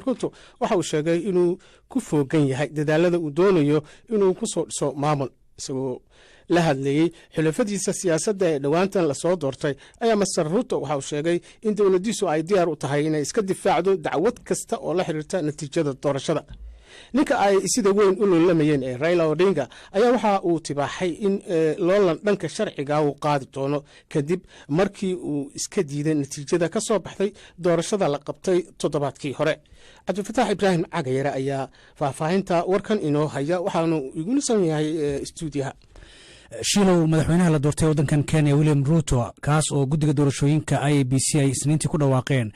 Ruto waxa uu sheegay inuu ku foogan yahay dadaalada uu doonayo inuu ku soo dhiso maamul isagoo la hadlayay xulafadiisa siyaasadda ee dhowaantan la soo doortay ayaa Mr. Ruto waxa uu sheegay in dowladdiisu ay diyaar u tahay inay iska difaacdo dacwad kasta oo la xiriirta natiijada doorashada. ninka ay sida weyn u lulamayeen ee Raila Odinga ayaa waxa uu tibaaxay in loolan dhanka sharciga uu qaadi doono kadib markii uu iska diiday natiijada ka soo baxday doorashada la qabtay toddobaadkii hore. Cabdifataax Ibraahim Cagayare ayaa faahfaahinta warkan inoo haya waxaanu iguna san yahay stuudiyaha. shiilow madaxweynaha la doortay waddankan Kenya William Ruto kaas oo guddiga doorashooyinka IEBC ay isniintii ku dhawaaqeen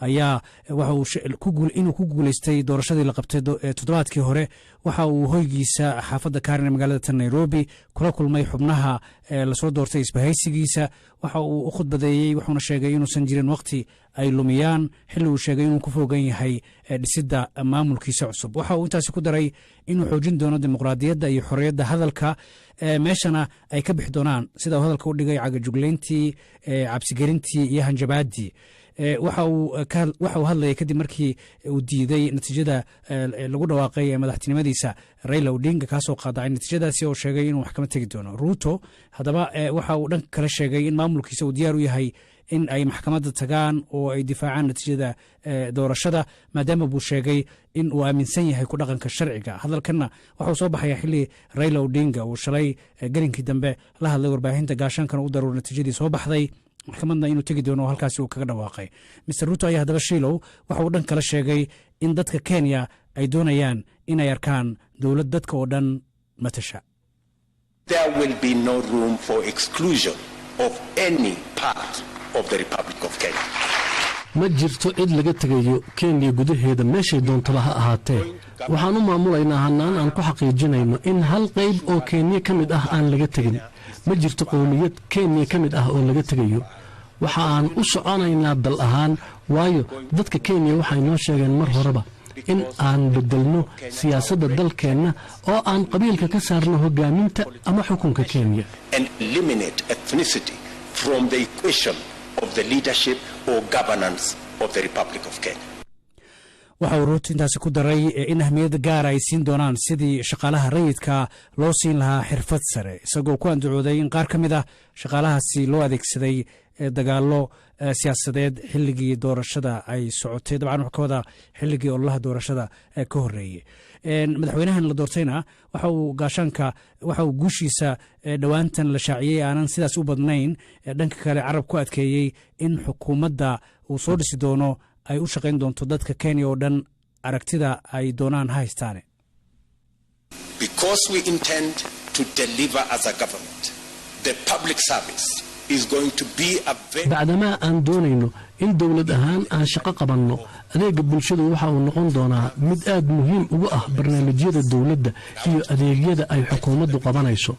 ayaa waxa uu inuu ku guuleystay doorashadii la qabtay toddobaadkii hore. waxa uu hoygiisa xaafadda Karen ee magaalada Nairobi kula kulmay xubnaha la soo doortay isbahaysigiisa. waxa uu u khudbadeeyay wuxuuna sheegay inuusan jirin waqti ay lumiyaan xilli uu sheegay inuu ku fogan yahay dhisidda maamulkiisa cusub. waxa uu intaasi ku daray inuu xoojin doono dimuqraadiyadda iyo xorriyadda hadalka meeshana ay ka bixi doonaan sida uu hadalka u dhigay cagajuglayntii cabsigelintii iyo hanjabaadii. waxa uu hadlayay kadib markii uu diiday natiijada lagu dhawaaqay ee madaxtinimadiisa Raila Odinga kaasoo qaadacay natiijadaasi oo sheegay inuu wax kama tegi doono. Ruto haddaba waxa uu dhanka kale sheegay in maamulkiisa uu diyaar u yahay in ay maxkamadda tagaan oo ay difaacaan natiijada doorashada maadaama buu sheegay in uu aaminsan yahay ku dhaqanka sharciga. hadalkanna waxa uu soo baxaya xilli Raila Odinga uu shalay gelinkii dambe la hadlay warbaahinta gaashankana u daruur natiijadii soo baxday maxkamadna inuu tegi doono halkaasi uu kaga dhawaaqay. Mr. Ruto ayaa haddaba shiilow waxa uu dhan kala sheegay in dadka Kenya ay doonayaan inay arkaan dowlad dadka oo dhan matasha. There will be no room for exclusion of any part of the Republic of Kenya. ma jirto cid laga tegayo Kenya gudaheeda meeshay doontaba ha ahaatee. waxaan u maamulaynaa hanaan aan ku xaqiijinayno in hal qayb oo Kenya ka mid ah aan laga tegin. ma jirto qowmiyad Kenya ka mid ah oo laga tegayo. waxa aan u soconaynaa dal ahaan waayo dadka Kenya waxay noo sheegeen mar horeba in aan bedelno siyaasadda dalkeenna oo aan qabiilka ka saarno hogaaminta ama xukunka Kenya. And eliminate ethnicity from the equation of the leadership or governance of the Republic of Kenya. waxa uu Ruto intaasi ku daray in ahmiyadda gaar ay siin doonaan sidii shaqaalaha rayidka loo siin lahaa xirfad sare isagoo ku andacooday in qaar ka mid ah shaqaalahaasi loo adeegsaday dagaallo siyaasadeed xilligii doorashada ay socotay. dabcan wuxuu ka wadaa xilligii ololaha doorashada ka horreeyey. madaxweynahan la doortayna waxa uu guushiisa dhowaantan la shaaciyey aanan sidaas u badnayn. dhanka kale carab ku adkeeyey in xukuumadda uu soo dhisi doono ay u shaqayn doonto dadka Kenya oo dhan aragtida ay doonaan haystaane. Because we intend to deliver as a government, the public service is going to be a bacdama aan doonayno in dowlad ahaan aan shaqo qabanno adeega bulshadu waxa uu noqon doonaa mid aad muhiim ugu ah barnaamijyada dowladda iyo adeegyada ay xukuumaddu qabanayso.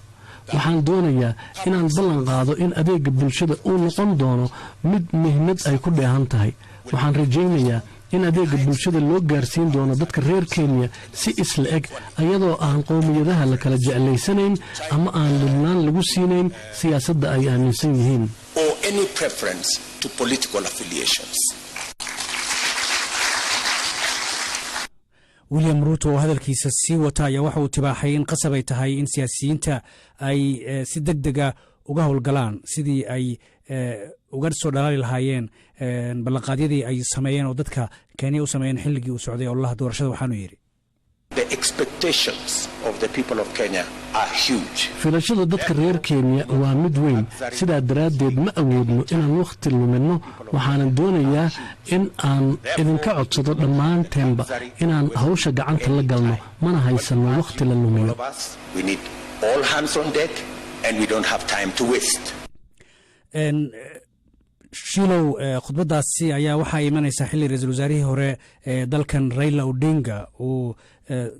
waxaan doonayaa inaan ballan qaado in adeega bulshada uu noqon doono mid muhiimad ay ku dheehan tahay. waxaan rajaynayaa in adeega bulshada loo gaarsiin doono dadka reer Kenya si isla eg ayadoo aan qowmiyadaha la kala jeclaysanayn ama aan mudnaan lagu siinayn siyaasadda ay aaminsan yihiin. or any preference to political affiliations. William Ruto oo hadalkiisa sii wata ayaa waxa uu tibaaxay in qasab ay tahay in siyaasiyiinta ay si degdega uga howlgalaan sidii ay uga soo dhalaali lahaayeen ballanqaadyadii ay sameeyeen oo dadka Kenya u sameeyeen xilligii uu socday ololaha doorashada. waxaanu yidhi The expectations of the people of Kenya are huge. filashada dadka reer Kenya waa mid weyn. sidaa daraaddeed ma awoodno inaan waqti lumino. waxaanan doonayaa in aan idinka codsado dhammaanteenba inaan hawsha gacanta la galno mana haysano waqti la lumiyo. We need all hands on deck and we don't have time to waste. shiilow khudbadaasi ayaa waxaa imanaysaa xilli ra-iisul wasaarihii hore ee dalkan Raila Odinga uu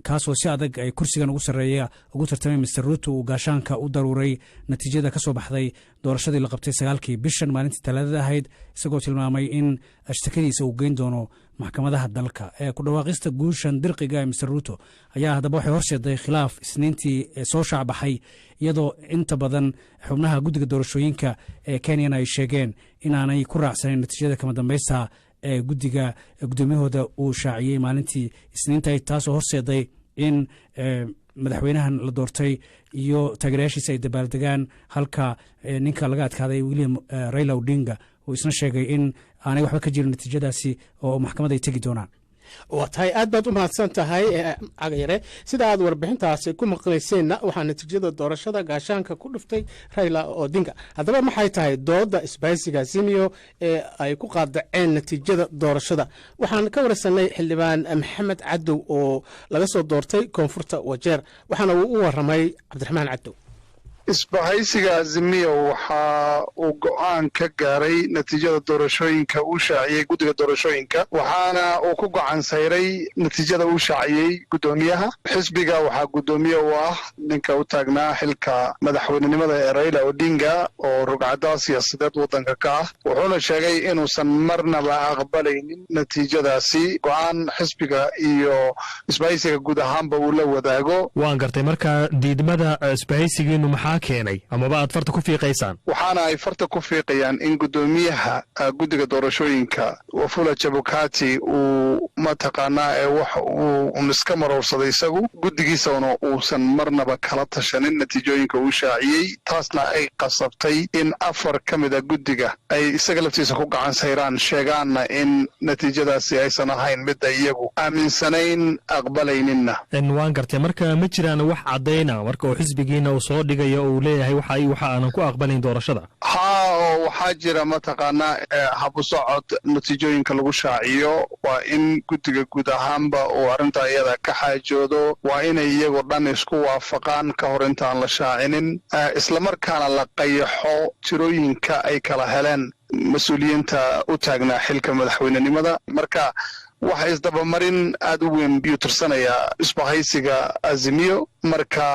kaasoo si adag ay kursigan ugu sarreeya ugu tartamay Mr. Ruto uu gaashaanka u daruuray natiijada ka soo baxday doorashadii la qabtay 9kii bishan maalintii Talaadada ahayd isagoo tilmaamay in ashtakadiisa uu geyn doono maxkamadaha dalka. ku dhawaaqista guushan dirqiga ee Mr. Ruto ayaa haddaba waxay horseeday khilaaf isniintii soo shacbaxay iyadoo inta badan xubnaha guddiga doorashooyinka ee Kenya ay sheegeen inaanay ku raacsanin natiijada kama dambaysta guddiga guddoomiyahooda uu shaaciyey maalintii isniinta taasoo horseeday in madaxweynahan la doortay iyo taageerayaashiisa ay dabaaldegaan halka ninka laga adkaaday william raila odinga uu isna sheegay in aanay waxba ka jirin natiijadaasi oo maxkamad ay tegi doonaan. waa tahay aad baad u mahadsan tahay cagayare sida aad warbixintaasi ku maqlayseenna waxaa natiijada doorashada gaashaanka ku dhuftay raila odinga. haddaba maxay tahay dooda isbahaysiga azimio ee ay ku qaadaceen natiijada doorashada? waxaan ka warsanay xildhibaan maxamed cadow oo laga soo doortay koonfurta wajeer, waxaana uu u waramay cabdiraxmaan cadow. isbahaysiga azimio waxa uu go'aan ka gaaray natiijada doorashooyinka uu shaaciyey guddiga doorashooyinka, waxaana uu ku go'aan sayray natiijada uu shaaciyey guddoomiyaha xisbiga. waxaa guddoomiye u ah ninka u taagnaa xilka madaxweynenimada ee raila odinga oo rugcada siyaasadeed waddanka ka ah, wuxuuna sheegay inuusan marnaba aqbalaynin natiijadaasi. go'aan xisbiga iyo isbahaysiga guud ahaanba uu la wadaago. waan gartay. marka diidmada isbahaysigiinu maxaa keenay amaba aad farta ku fiiqaysaan? waxaana ay farta ku fiiqayaan in guddoomiyaha guddiga doorashooyinka Wafula Chebukati uu mataqaanaa ee wax uu iska marowsaday isagu guddigiisana uusan marnaba kala tashanin natiijooyinka uu shaaciyey. taasna ay qasabtay in 4 ka mid a guddiga ay isaga laftiisa ku gacan sayraan, sheegaanna in natiijadaasi aysan ahayn mid ay iyagu aaminsanayn aqbalayninna. waan gartay. marka ma jiraan wax caddayna marka uu xisbigiina uu soo dhigayo uu leeyahay waxa aanan ku aqbalayn doorashada? oo waxaa jira mataqaanaa habu socod natiijooyinka lagu shaaciyo. waa in guddiga guud ahaanba uu arrintaa iyada ka xaajoodo, waa inay iyagoo dhan isku waafaqaan ka hor intaan la shaacinin, islamarkaana la qayaxo tirooyinka ay kala heleen mas-uuliyiinta u taagnaa xilka madaxweynenimada. marka waxa isdabamarin aad u weyn biyuu tirsanayaa isbahaysiga azimio. marka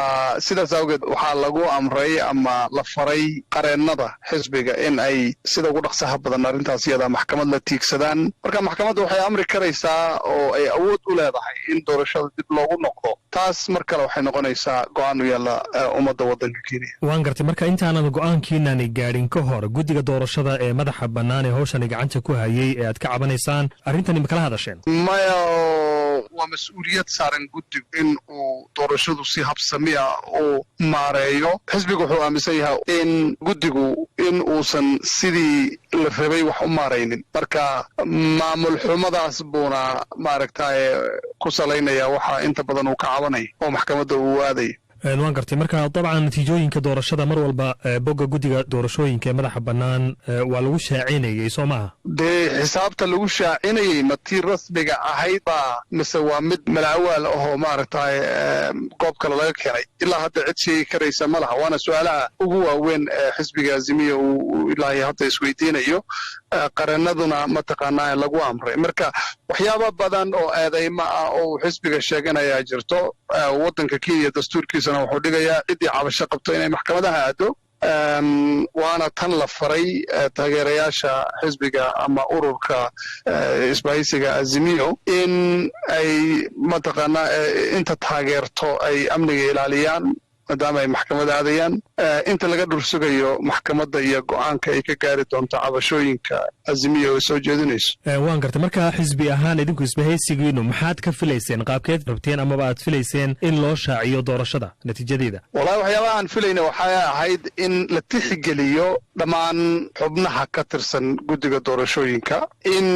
sidaas awgeed waxaa lagu amray ama la faray qareennada xisbiga in ay sida ugu dhaqsaha badan arrintaas iyada maxkamad la tiigsadaan. marka maxkamadda waxay amri karaysaa oo ay awood u leedahay in doorashada dib loogu noqdo. taas mar kale waxay noqonaysaa go'aan u yaalla ummadda waddanka Kenya. waan gartay. marka intaanan go'aankiinani gaadhin ka hor guddiga doorashada ee madaxa bannaan ee hawshani gacanta ku hayay ee aad ka cabanaysaan arrintani ma kala hadasheen? maya, waa mas-uuliyad saaran guddigu in uu doorashadu si habsami ah uu maareeyo. xisbigu wuxuu aaminsan yahay in guddigu in uusan sidii la rabay wax u maaraynin. marka maamul xumadaas buuna maaragtay ku salaynaya waxa inta badan uu ka cabanay oo maxkamadda uu aaday. waan gartay. marka dabcan natiijooyinka doorashada mar walba bogga guddiga doorashooyinka ee madaxa bannaan waa lagu shaacinayey soo maaha? dee xisaabta lagu shaacinayey ma tii rasmiga ahayd baa mise waa mid malacawaal ahoo maaragtay goob kale laga keenay? ilaa hadda cid sheegi karaysa ma laha. waana su-aalaha ugu waaweyn ee xisbiga azimiya uu ilaahay hadda isweydiinayo, qareennaduna mataqaanaa lagu amray. marka waxyaaba badan oo eedayma ah oo xisbiga sheeganayaa jirto. waddanka Kenya dastuurkiisana wuxuu dhigayaa ciddii cabasho qabto inay maxkamadaha aado. waana tan la faray taageerayaasha xisbiga ama ururka isbahaysiga azimio in ay mataqaanaa inta taageerto ay amniga ilaaliyaan maadaama ay maxkamad aadayaan. inta laga dhursugayo maxkamadda iyo go'aanka ay ka gaari doonto cabashooyinka azimiyo ay soo jeedinayso. waan gartay. marka xisbi ahaan idinku isbahaysigiinu maxaad ka filayseen? qaabkeed rabteen amaba aad filayseen in loo shaaciyo doorashada natiijadeeda? wallahi waxyaabaha aan filayna waxay ahayd in la tixgeliyo dhammaan xubnaha ka tirsan guddiga doorashooyinka, in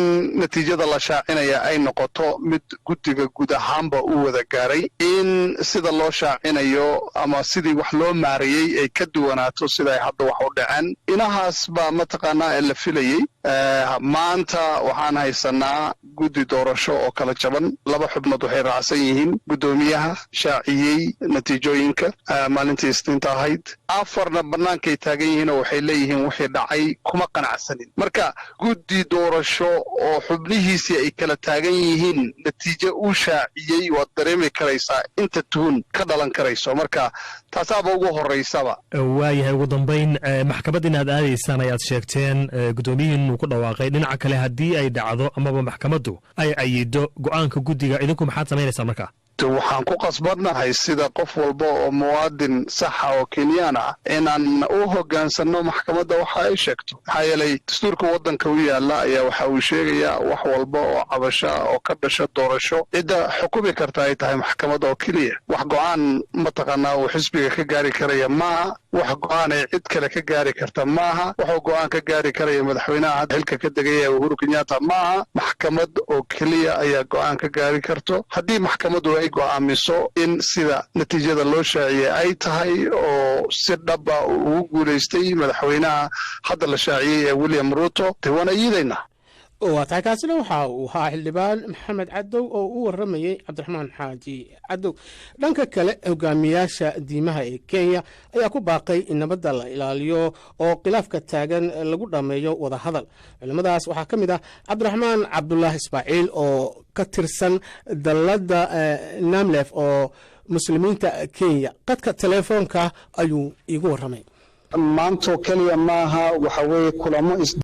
natiijada la shaacinaya ay noqoto mid guddiga guud ahaanba u wada gaaray, in sida loo shaacinayo ama sidii wax loo maareeyey ay ka duwanaato sida ay hadda wax u dhaceen. inahaas baa mataqaanaa ee la filayey. maanta waxaan haysanaa guddi doorasho oo kala jaban. 2 xubnood waxay raacsan yihiin guddoomiyaha shaaciyey natiijooyinka maalintii isniinta ahayd. 4na bannaankay taagan yihiin oo waxay leeyihiin wixii dhacay kuma qanacsanin. marka guddi doorasho oo xubnihiisii ay kala taagan yihiin natiijo uu shaaciyey waad dareemi karaysaa inta tuhun ka dhalan karayso. marka taasaaba ugu horeysaba. waayahay. ugu dambayn maxkamad inaad aadaysaan ayaad sheegteen, guddoomiyihiin uu ku dhawaaqay. dhinaca kale haddii ay dhacdo amaba maxkamaddu ay cayido go'aanka guddiga idinku maxaad samaynaysaa marka? waxaan ku qasbannahay sida qof walba oo muwaadin saxa oo kenyaan ah inaan u hoggaansanno maxkamadda waxa ay sheegto maxaa yeelay dastuurka waddanka u yaalla ayaa waxa uu sheegayaa wax walba oo cabasha oo ka dhasha doorasho cidda xukumi karta ay tahay maxkamad oo keliya wax go'aan mataqaanaa uu xisbiga ka gaari karaya maaha wax go'aan ay cid kale ka gaari karta maaha wuxuu go'aan ka gaari karaya madaxweynaha xilka ka degaya Uhuru Kenyatta maaha maxkamad oo keliya ayaa go'aan ka gaari karto haddii maxkamaddu ay go'aamiso in sida natiijada loo shaaciyay ay tahay oo si dhaba ugu guulaystay madaxweynaha hadda la shaaciyay ee William Ruto tawana yidayna waa tahay kaasina waxa uu ahaa xildhibaan maxamed cadow oo u waramayay cabdiraxmaan xaaji cadow dhanka kale hogaamiyaasha diimaha ee Kenya ayaa ku baaqay in nabadda la ilaaliyo oo khilaafka taagan lagu dhameeyo wada hadal culimadaas waxaa ka mid ah cabdiraxmaan cabdullaahi ismaaciil oo ka tirsan dalladda Namlef oo muslimiinta Kenya qadka telefoonka ayuu igu waramay maanta kaliya maaha waxa weeye kulamo